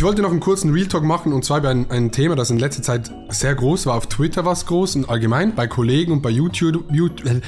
Ich wollte noch einen kurzen Real Talk machen und zwar über ein Thema, das in letzter Zeit sehr groß war. Auf Twitter war es groß und allgemein bei Kollegen und bei YouTubern,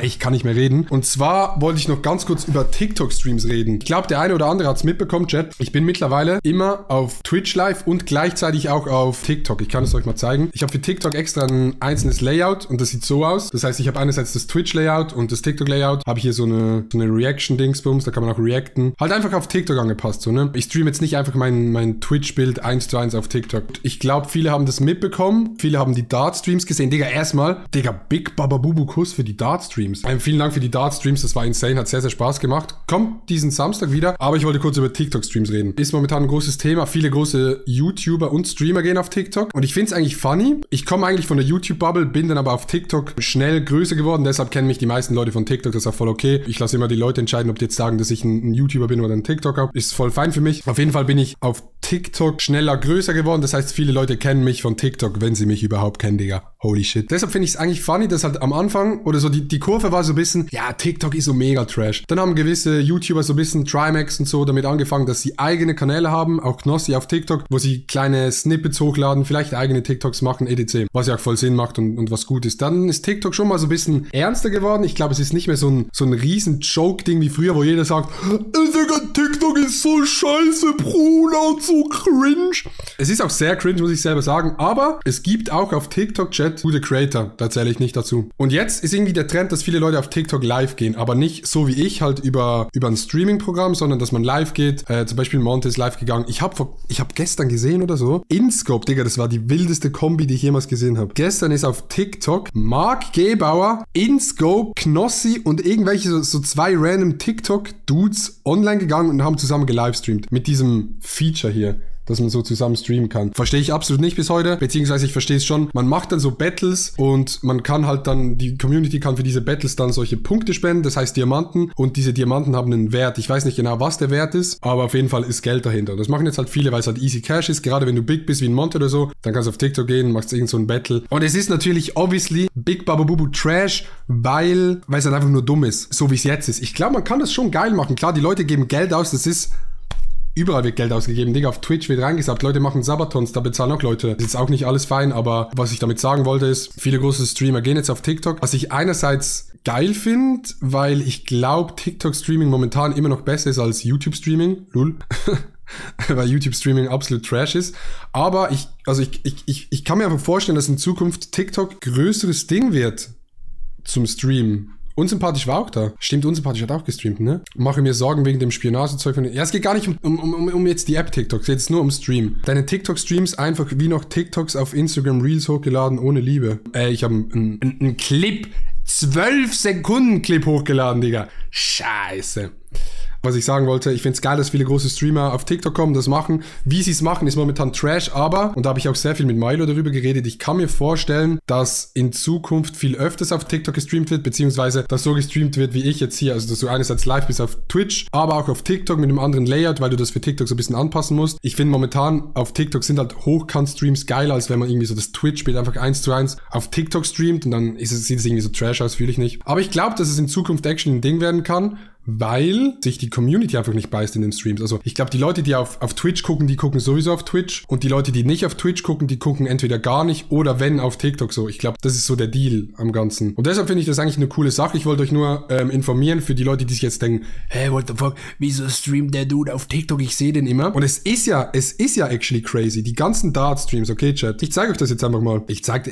ich kann nicht mehr reden. Und zwar wollte ich noch ganz kurz über TikTok-Streams reden. Ich glaube, der eine oder andere hat es mitbekommen, Chat. Ich bin mittlerweile immer auf Twitch live und gleichzeitig auch auf TikTok. Ich kann es euch mal zeigen. Ich habe für TikTok extra ein einzelnes Layout und das sieht so aus. Das heißt, ich habe einerseits das Twitch-Layout und das TikTok-Layout. Habe ich hier so eine Reaction-Dingsbums, da kann man auch reacten. Halt einfach auf TikTok angepasst, so, ne? Ich streame jetzt nicht einfach mein Twitch-Bild 1:1 auf TikTok. Ich glaube, viele haben das mitbekommen. Viele haben die Dart-Streams gesehen. Digga, erstmal, Big Baba Bubu Kuss für die Dart-Streams. Vielen Dank für die Dart-Streams, das war insane, hat sehr, sehr Spaß gemacht. Kommt diesen Samstag wieder, aber ich wollte kurz über TikTok-Streams reden. Ist momentan ein großes Thema. Viele große YouTuber und Streamer gehen auf TikTok und ich finde es eigentlich funny. Ich komme eigentlich von der YouTube-Bubble, bin dann aber auf TikTok schnell größer geworden, deshalb kennen mich die meisten Leute von TikTok, das ist auch voll okay. Ich lasse immer die Leute entscheiden, ob die jetzt sagen, dass ich ein YouTuber bin oder ein TikToker. Ist voll fein für mich. Auf jeden Fall bin ich auf TikTok schneller größer geworden, das heißt, viele Leute kennen mich von TikTok, wenn sie mich überhaupt kennen, Digga. Holy shit. Deshalb finde ich es eigentlich funny, dass halt am Anfang oder so die Kurve war so ein bisschen, ja, TikTok ist so mega trash. Dann haben gewisse YouTuber so ein bisschen Trimax und so damit angefangen, dass sie eigene Kanäle haben, auch Knossi auf TikTok, wo sie kleine Snippets hochladen, vielleicht eigene TikToks machen, etc. Was ja auch voll Sinn macht und was gut ist. Dann ist TikTok schon mal so ein bisschen ernster geworden. Ich glaube, es ist nicht mehr so ein riesen Joke-Ding wie früher, wo jeder sagt, Digga, TikTok ist so scheiße, Bruder, und so cringe. Es ist auch sehr cringe, muss ich selber sagen, aber es gibt auch auf TikTok-Chat gute Creator, da zähle ich nicht dazu. Und jetzt ist irgendwie der Trend, dass viele Leute auf TikTok live gehen, aber nicht so wie ich halt über ein Streaming-Programm, sondern dass man live geht. Zum Beispiel Monte ist live gegangen. Ich hab gestern gesehen oder so, InScope, Digga, das war die wildeste Kombi, die ich jemals gesehen habe. Gestern ist auf TikTok Mark Gebauer, InScope, Knossi und irgendwelche so zwei random TikTok-Dudes online gegangen und haben zusammen gelivestreamt. Mit diesem Feature hier, dass man so zusammen streamen kann. Verstehe ich absolut nicht bis heute, beziehungsweise ich verstehe es schon. Man macht dann so Battles und man kann halt dann, die Community kann für diese Battles dann solche Punkte spenden, das heißt Diamanten, und diese Diamanten haben einen Wert. Ich weiß nicht genau, was der Wert ist, aber auf jeden Fall ist Geld dahinter. Und das machen jetzt halt viele, weil es halt easy Cash ist, gerade wenn du big bist wie ein Monte oder so, dann kannst du auf TikTok gehen, machst irgend so ein Battle. Und es ist natürlich obviously Big Baba Bubu Trash, weil es halt einfach nur dumm ist, so wie es jetzt ist. Ich glaube, man kann das schon geil machen. Klar, die Leute geben Geld aus, das ist... Überall wird Geld ausgegeben. Digga, auf Twitch wird reingesagt, Leute machen Sabatons, da bezahlen auch Leute. Das ist jetzt auch nicht alles fein, aber was ich damit sagen wollte ist, viele große Streamer gehen jetzt auf TikTok. Was ich einerseits geil finde, weil ich glaube, TikTok-Streaming momentan immer noch besser ist als YouTube-Streaming. Lul. Weil YouTube-Streaming absolut Trash ist. Aber ich kann mir einfach vorstellen, dass in Zukunft TikTok größeres Ding wird zum Streamen. Unsympathisch war auch da. Stimmt, Unsympathisch hat auch gestreamt, ne? Mache mir Sorgen wegen dem Spionagezeug von... Ja, es geht gar nicht um jetzt die App TikTok. Es geht jetzt nur um Stream. Deine TikTok-Streams einfach wie noch TikToks auf Instagram Reels hochgeladen, ohne Liebe. Ich habe einen Clip, 12 Sekunden Clip hochgeladen, Digga. Scheiße. Was ich sagen wollte, ich finde es geil, dass viele große Streamer auf TikTok kommen, das machen. Wie sie es machen, ist momentan Trash, aber, und da habe ich auch sehr viel mit Milo darüber geredet, ich kann mir vorstellen, dass in Zukunft viel öfters auf TikTok gestreamt wird, beziehungsweise dass so gestreamt wird wie ich jetzt hier, also dass du einerseits live bist auf Twitch, aber auch auf TikTok mit einem anderen Layout, weil du das für TikTok so ein bisschen anpassen musst. Ich finde momentan auf TikTok sind halt Hochkant-Streams geiler, als wenn man irgendwie so das Twitch-Bild einfach 1:1 auf TikTok streamt und dann sieht es irgendwie so Trash aus, fühle ich nicht. Aber ich glaube, dass es in Zukunft actually ein Ding werden kann, weil sich die Community einfach nicht beißt in den Streams. Also ich glaube, die Leute, die auf Twitch gucken, die gucken sowieso auf Twitch. Und die Leute, die nicht auf Twitch gucken, die gucken entweder gar nicht oder wenn auf TikTok so. Ich glaube, das ist so der Deal am Ganzen. Und deshalb finde ich das eigentlich eine coole Sache. Ich wollte euch nur informieren für die Leute, die sich jetzt denken, hey, what the fuck, wieso streamt der Dude auf TikTok? Ich sehe den immer. Und es ist ja actually crazy. Die ganzen Dart-Streams, okay, Chat? Ich zeige euch das jetzt einfach mal. Ich zeig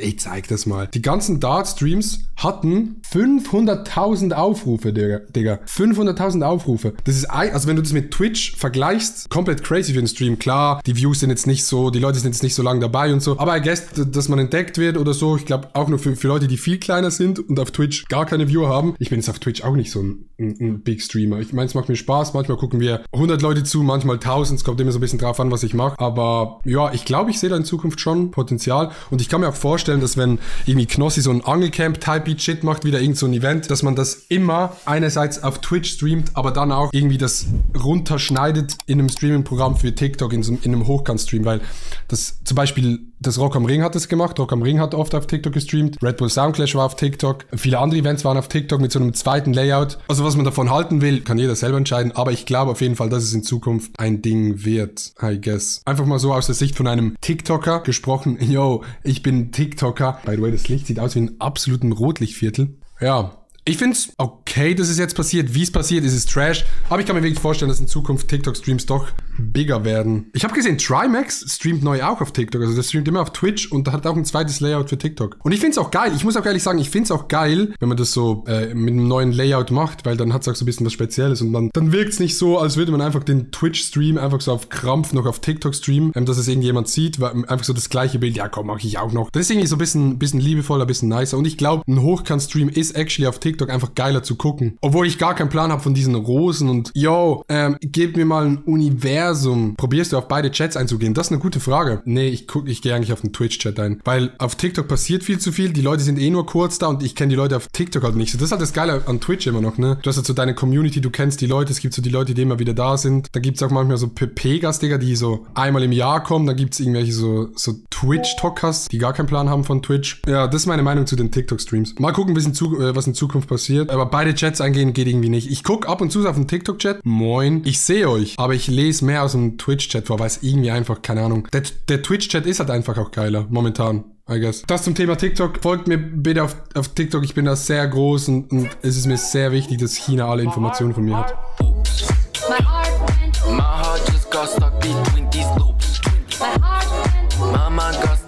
das mal. Die ganzen Dart-Streams hatten 500.000 Aufrufe, Digga. 500.000 Aufrufe. Das ist, also wenn du das mit Twitch vergleichst, komplett crazy für den Stream. Klar, die Views sind jetzt nicht so, die Leute sind jetzt nicht so lange dabei und so. Aber I guess, dass man entdeckt wird oder so, ich glaube auch nur für Leute, die viel kleiner sind und auf Twitch gar keine Viewer haben. Ich bin jetzt auf Twitch auch nicht so ein Big Streamer. Ich meine, es macht mir Spaß. Manchmal gucken wir 100 Leute zu, manchmal 1000. Es kommt immer so ein bisschen drauf an, was ich mache. Aber ja, ich glaube, ich sehe da in Zukunft schon Potenzial. Und ich kann mir auch vorstellen, dass wenn irgendwie Knossi so ein Angelcamp-Type-Shit macht, wieder irgend so ein Event, dass man das immer einerseits auf Twitch streamt, aber dann auch irgendwie das runterschneidet in einem Streaming-Programm für TikTok, in einem Hochkant-Stream, weil das zum Beispiel Das Rock am Ring hat es gemacht. Rock am Ring hat oft auf TikTok gestreamt. Red Bull Soundclash war auf TikTok. Viele andere Events waren auf TikTok mit so einem zweiten Layout. Also was man davon halten will, kann jeder selber entscheiden. Aber ich glaube auf jeden Fall, dass es in Zukunft ein Ding wird, I guess. Einfach mal so aus der Sicht von einem TikToker gesprochen. Yo, ich bin TikToker. By the way, das Licht sieht aus wie ein absoluten Rotlichtviertel. Ja. Ich finde es okay, dass es jetzt passiert. Wie es passiert, ist es Trash. Aber ich kann mir wirklich vorstellen, dass in Zukunft TikTok-Streams doch bigger werden. Ich habe gesehen, Trimax streamt neu auch auf TikTok. Also der streamt immer auf Twitch und hat auch ein zweites Layout für TikTok. Und ich finde es auch geil. Ich muss auch ehrlich sagen, ich finde es auch geil, wenn man das so mit einem neuen Layout macht, weil dann hat es auch so ein bisschen was Spezielles. Und dann wirkt es nicht so, als würde man einfach den Twitch-Stream einfach so auf Krampf noch auf TikTok streamen, dass es irgendjemand sieht. Weil einfach so das gleiche Bild. Ja komm, mache ich auch noch. Das ist irgendwie so ein bisschen liebevoller, ein bisschen nicer. Und ich glaube, ein Hochkant-Stream ist actually auf TikTok einfach geiler zu gucken. Obwohl ich gar keinen Plan habe von diesen Rosen und yo, gib mir mal ein Universum. Probierst du auf beide Chats einzugehen? Das ist eine gute Frage. Nee, ich gehe eigentlich auf den Twitch-Chat ein. Weil auf TikTok passiert viel zu viel. Die Leute sind eh nur kurz da und ich kenne die Leute auf TikTok halt nicht so. Das ist halt das Geile an Twitch immer noch, ne? Du hast halt so deine Community, du kennst die Leute, es gibt so die Leute, die immer wieder da sind. Da gibt es auch manchmal so Pegas, Digga, die so einmal im Jahr kommen. Da gibt es irgendwelche so Twitch-Talkers, die gar keinen Plan haben von Twitch. Ja, das ist meine Meinung zu den TikTok-Streams. Mal gucken, was in Zukunft passiert. Aber beide Chats eingehen geht irgendwie nicht. Ich gucke ab und zu auf den TikTok-Chat. Moin. Ich sehe euch. Aber ich lese mehr aus dem Twitch-Chat vor, weil es irgendwie einfach, keine Ahnung. Der Twitch-Chat ist halt einfach auch geiler. Momentan. I guess. Das zum Thema TikTok. Folgt mir bitte auf TikTok. Ich bin da sehr groß und es ist mir sehr wichtig, dass China alle Informationen von mir hat. My heart just got stuck between these loops. Mama got